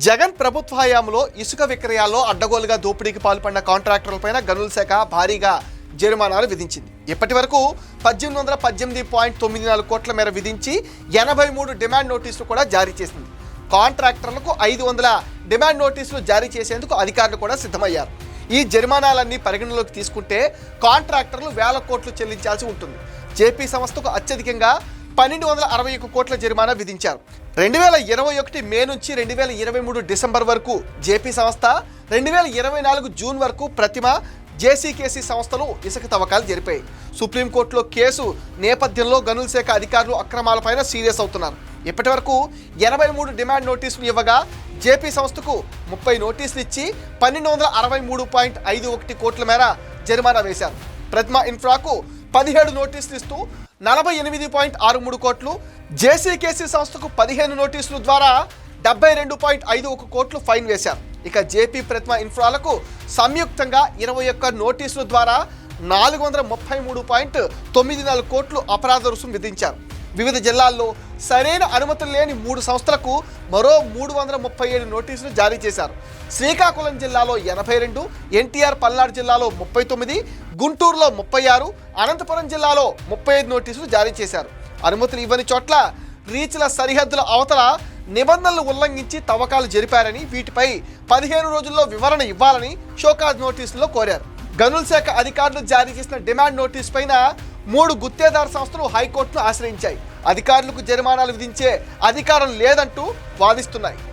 జగన్ ప్రభుత్వ హయాంలో ఇసుక విక్రయాల్లో అడ్డగోలుగా దోపిడీకి పాల్పడిన కాంట్రాక్టర్లపైన గనుల శాఖ భారీగా జరిమానాలు విధించింది. ఇప్పటి వరకు 1818.94 కోట్ల మేర విధించి 83 డిమాండ్ నోటీసులు కూడా జారీ చేసింది. కాంట్రాక్టర్లకు 500 డిమాండ్ నోటీసులు జారీ చేసేందుకు అధికారులు కూడా సిద్ధమయ్యారు. ఈ జరిమానాలన్నీ పరిగణలోకి తీసుకుంటే కాంట్రాక్టర్లు వేల కోట్లు చెల్లించాల్సి ఉంటుంది. జేపీ సంస్థకు అత్యధికంగా 1261 కోట్ల జరిమానా విధించారు. 2021 మే నుంచి 2023 డిసెంబర్ వరకు జేపీ సంస్థ, 2024 జూన్ వరకు ప్రతిమ, జేసీకేసీ సంస్థలు ఇసుక తవ్వకాలు జరిపాయి. సుప్రీంకోర్టులో కేసు నేపథ్యంలో గనుల శాఖ అధికారులు అక్రమాలపైన సీరియస్ అవుతున్నారు. ఇప్పటి వరకు 83 డిమాండ్ నోటీసులు ఇవ్వగా జేపీ సంస్థకు 30 నోటీసులు ఇచ్చి 1263.51 కోట్ల మేర జరిమానా వేశారు. ప్రతిమ ఇన్ఫ్రాకు 17 నోటీసులు ఇస్తూ 48.63 కోట్లు, జేసీకేసీ సంస్థకు 15 నోటీసుల ద్వారా 72.51 కోట్లు ఫైన్ వేశారు. ఇక జేపీ ప్రతిమ ఇన్ఫ్రాలకు సంయుక్తంగా 21 నోటీసుల ద్వారా 433.94 కోట్లు అపరాధ రుసుము విధించారు. వివిధ జిల్లాల్లో సరైన అనుమతులు లేని 3 సంస్థలకు మరో 337 నోటీసులు జారీ చేశారు. శ్రీకాకుళం జిల్లాలో 82, ఎన్టీఆర్ పల్నాడు జిల్లాలో 39, గుంటూరులో 36, అనంతపురం జిల్లాలో 35 నోటీసులు జారీ చేశారు. అనుమతులు ఇవ్వని చోట్ల రీచ్ల సరిహద్దుల అవతల నిబంధనలు ఉల్లంఘించి తవ్వకాలు జరిపారని, వీటిపై 15 రోజుల్లో వివరణ ఇవ్వాలని షోకాజ్ నోటీసుల్లో కోరారు. గనుల శాఖ అధికారులు జారీ చేసిన డిమాండ్ నోటీసు పైన 3 గుత్తేదారు సంస్థలు హైకోర్టును ఆశ్రయించాయి. అధికారులకు జరిమానాలు విధించే అధికారం లేదంటూ వాదిస్తున్నాయి.